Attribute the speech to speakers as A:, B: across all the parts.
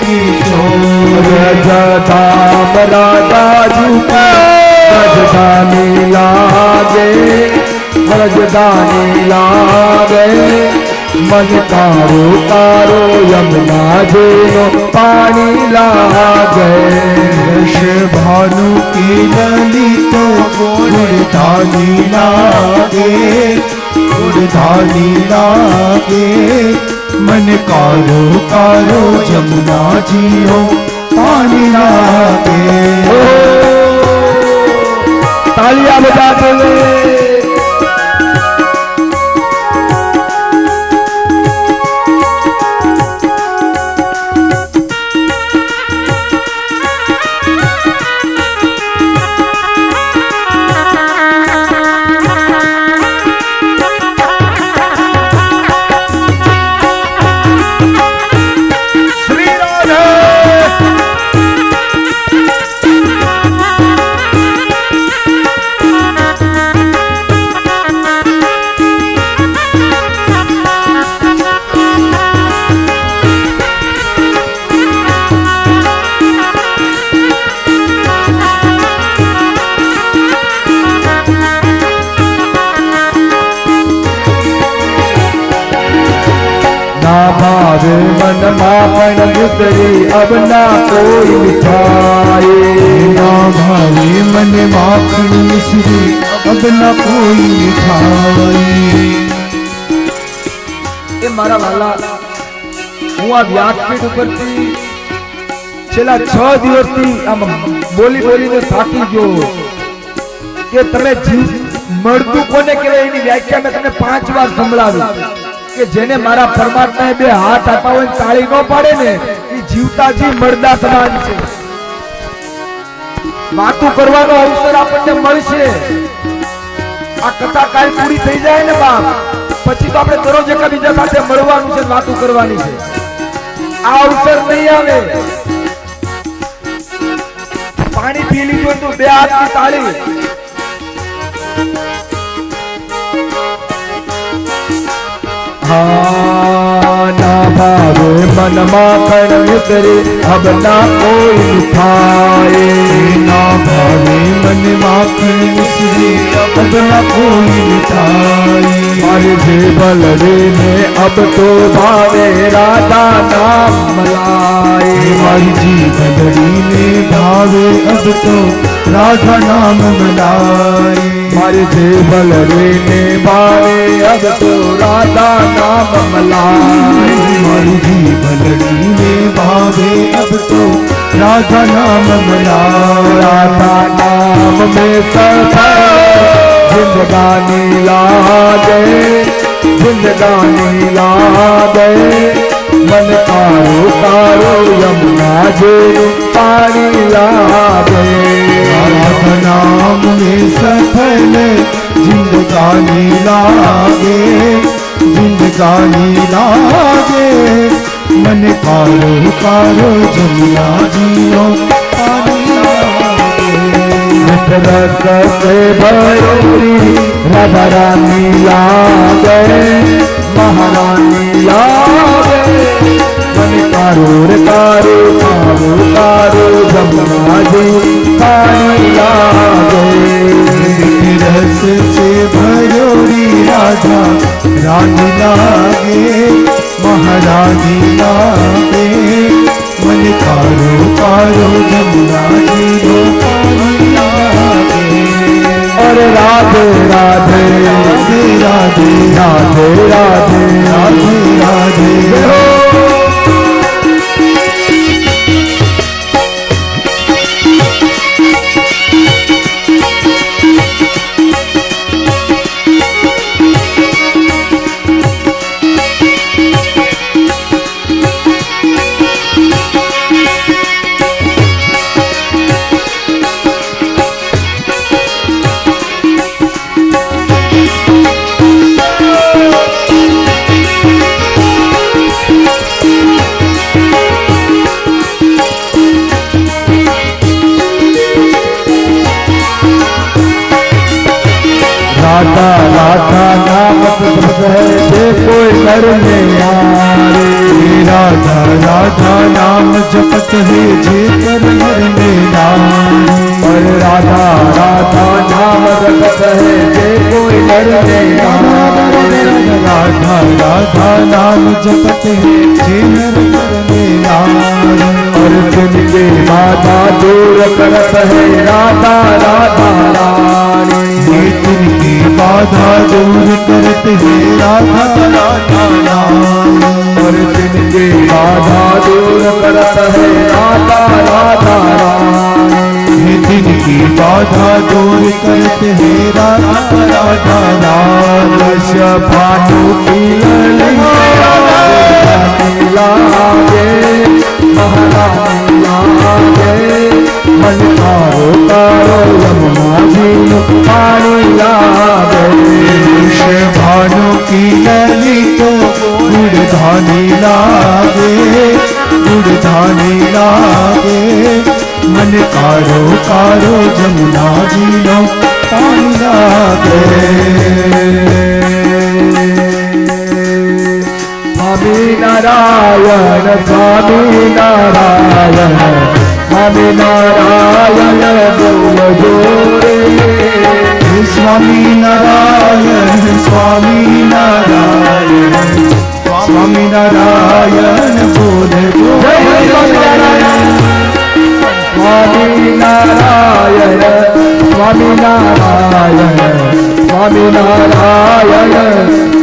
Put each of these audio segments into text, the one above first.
A: की चोर
B: धाम राजा झूठा रजदानी लागे रजदानी लागे मन तारो तारो यमुना जेनो पानी लागे
A: यश भानु की ललित गुणधानी लागे गुणधानी लागे मन कारो कारो जमुना जियो पानी लागे
B: तालियां बजाते हुए भावे मन मापन गुतरी अब ना कोई मिठाई
A: ना भावे मन माखन मिश्री अब ना कोई मिठाई
B: ए मारा वाला હું આ વ્યાસપીઠ ઉપરથી છેલ્લા 6 દિવસથી આમ બોલી બોલીને થાકી ગયો કે તમે જીવ મળતું કોને કહેવાય એની વ્યાખ્યા મેં તમને 5 વાર સંભળાવી કે જેને મારા પરમાત્માએ બે હાથ આપ્યા હોય તાળી ન પાડે ને એ જીવતા જીવ મરદા સમાન છે વાતો કરવાનો અવસર આપણને મળશે આ કથા કાલ પૂરી થઈ જાય ને બાપ પછી તો આપણે દરરોજ એકબીજા સાથે મળવાનું છે વાતો કરવાની છે આ અવસર નહીં આવે પાણી પી લીધું તો બે હાથની તાળી ना भावे मन माखन मिश्री अब ना कोई मिठाई
A: ना भावे मन माखन मिश्री अब ना कोई मिठाई
B: मारे जीवन ने अब तो भावे राधा नाम मलाई
A: हमारी जीवन ने भावे अब तो राधा नाम मलाई
B: मारे जीवन ने भावे अब तो राधा नाम मलाई
A: हमारी जीवन ने भावे अब तो राधा नाम मलाई
B: राधा नाम में सफल जिंदगानी लागे जिंदगानी लागे मन कारो कारो यमुना जे पानी लागे
A: राधा नाम में सफल जिंदगानी लागे जिंदगानी लागे मन कारो कारो जमुना जियो पानी लागे
B: रस से भरोरी राधा रानी लागे महारानी लागे मन कारो कारो कारो कारो जमुना जी पानी लागे
A: रस से भरोरी राधा रानी लागे महारानी लागे मन कारो कारो जमुना जी पानी लागे
B: और राधे राधे
A: राधे राधे
B: राधे राधे
A: राधे राधे
B: राधा राधा नाम है जे कोई नर में आए
A: राधा राधा नाम जपत है जे कर नर में नारी।
B: और राधा राधा नाम जपत है जे कोई नर में नारी।
A: राधा राधा नाम जपत है जे नर में नारी।
B: और जिनके बाधा दूर करत है राधा राधा रानी।
A: ये जिनकी बाधा दूर करत है राधा राधा रानी।
B: और जिनके बाधा दूर करत है राधा राधा रानी।
A: ये जिनकी बाधा दूर करत है राधा राधा रानी।
B: भानु की लागे महारानी लागे। मन तारो तारो यमुना जी पानी लागे।
A: भानु की लली तो गुड़धानी लागे गुड़धानी लागे। मन कारो कारो जमुना जी नो पानी लागे।
B: स्वामी नारायण स्वामी नारायण स्वामी नारायण बोल जोरे।
A: स्वामी नारायण स्वामी नारायण स्वामी नारायण बोल
B: जय स्वामी नारायण स्वामी नारायण स्वामी नारायण स्वामी नारायण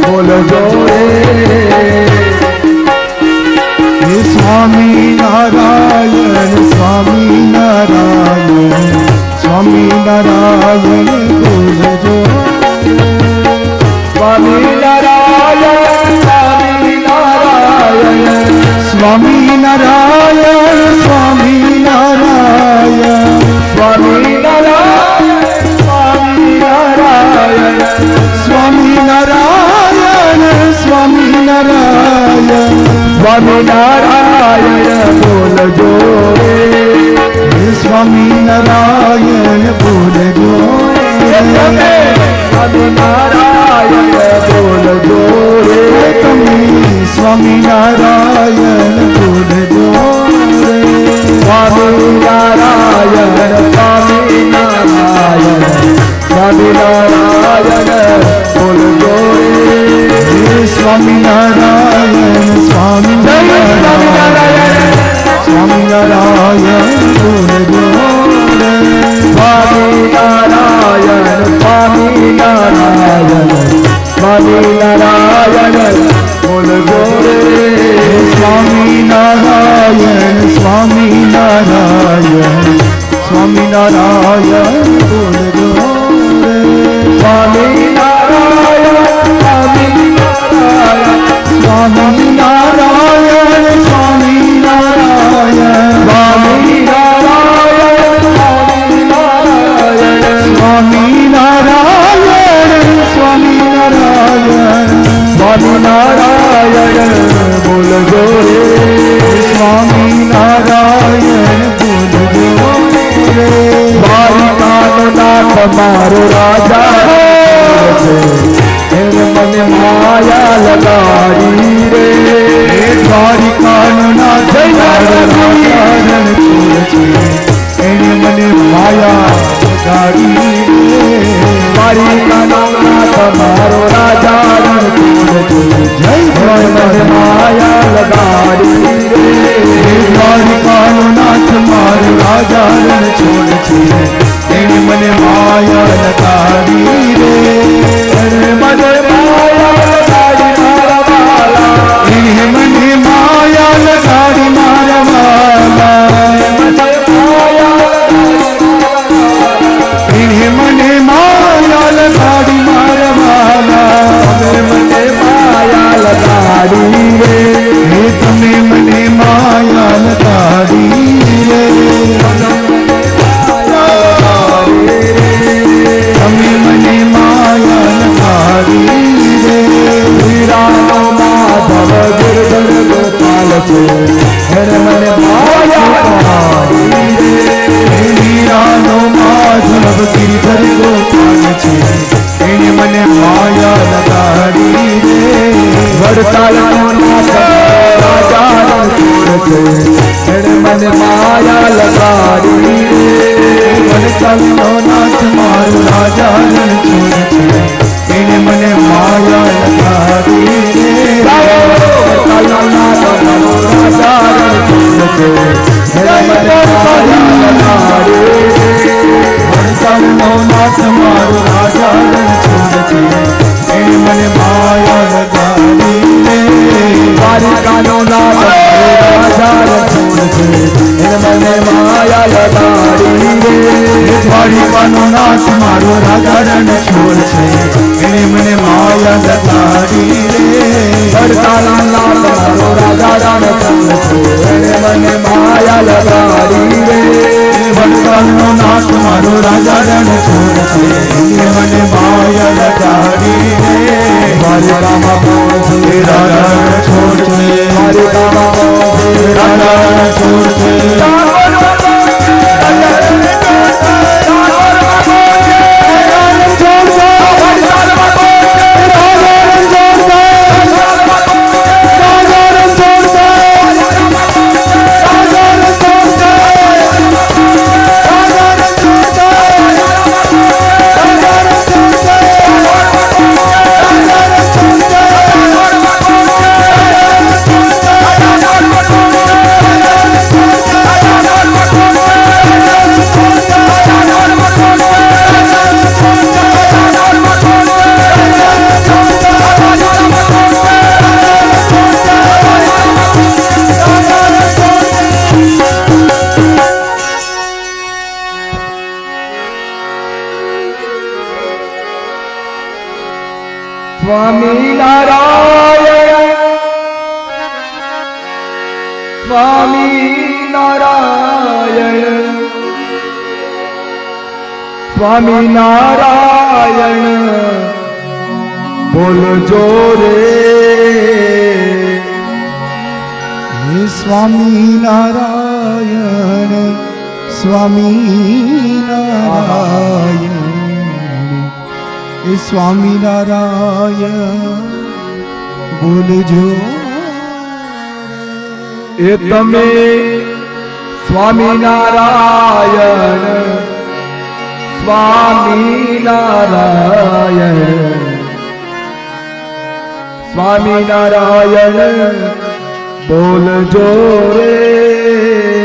B: बोल जोरे।
A: स्वामी नारायण स्वामी नारायण स्वामी नारायण बोल जो।
B: स्वामी नारायण स्वामी नारायण
A: स्वामी नारायण स्वामी नारायण
B: स्वामी नारायण स्वामी नारायण
A: स्वामी नारायण स्वामी नारायण
B: स्वामी नारायण बोल जोरे।
A: स्वामी नारायण बोल जो।
B: स्वामी नारायण बोल जोरे।
A: स्वामी नारायण बोल जो।
B: स्वामी नारायण स्वामी नारायण स्वामी नारायण बोल जोरे।
A: स्वामी नारायण स्वामी नारायण स्वामी नारायण बोल जो।
B: स्वामी नारायण स्वामी नारायण स्वामी नारायण बोल जोरे।
A: स्वामी नारायण स्वामी नारायण स्वामी नारायण बोल जो।
B: स्वामी नारायण स्वामी नारायण
A: स्वामी नारायण स्वामी नारायण
B: स्वामी नारायण
A: स्वामी नारायण स्वामी नारायण
B: स्वामी नारायण बोल जोरे।
A: स्वामी नारायण बोल जो।
B: द्वारिकानो नाथ मारो राजा मन माया लगाड़ी रे।
A: द्वारिकानो नाथ मारो राजा छोड़ छे एने मने माया लगाड़ी रे।
B: द्वारिकानो नाथ मारो राजा छोड़ छे
A: जय
B: मन माया लगाड़ी रे।
A: द्वारिकानो नाथ मारो राजा छोड़ छे एने मने माया लगाड़ी रे।
B: मन माया लगाड़ी मारा वाला।
A: एने मने माया लगाड़ी मारा वाला। इन्हें मने माया लगाड़ी मारा वाला।
B: मने माया लगाड़ी रे।
A: हे तुम्हें मने माया लगाड़ी रे। तुम्हें मने माया लगाड़ी रे।
B: वीरानो माधव गिरधर गोपाल छे हर मन माया लगाड़ी रे।
A: वीरानो माधव गिरधर गोपाल छे एने मने माया लगाड़ी रे।
B: वरतालनो नाथ राजा છોડ છે એણે મને માયા લગાડી
A: વડતાલનો નાથ મારો રાજા રણ છોડ છે એને મને માયા લગાડી
B: વડતાલનો નાથ મારો રાજા રણ છોડ છે એણે મને માયા લગાડી
A: વડતાલનો નાથ મારો રાજા રણ છોડ છે એને મને માયા લગાડી
B: દ્વારિકાનો નાથ મારો રાજા રણ છોડ છે એને મને માયા લગાડી
A: દ્વારિકાનો નાથ મારો રાજા રણ છોડ છે એને મને માયા લગાડી
B: વડતાલનો નાથ મારો રાજા રણ છોડ છે એને મને માયા લગાડી
A: વડતાલનો નાથ મારો રાજા રણ છોડ છે એને મને માયા લગાડી
B: દ્વારિકામાં પહોંચે
A: રાજા રણ છોડ છે
B: દ્વારિકામાં પહોંચે
A: રાજા રણ છોડ છે
B: સ્વામિનારાયણ સ્વામિનારાયણ સ્વામિનારાયણ બોલજો રે
A: હે સ્વામિનારાયણ સ્વામિનારાયણ હે સ્વામિનારાયણ બોલજો
B: એ તમે સ્વામિનારાયણ સ્વામિનારાયણ સ્વામિનારાયણ બોલજો રે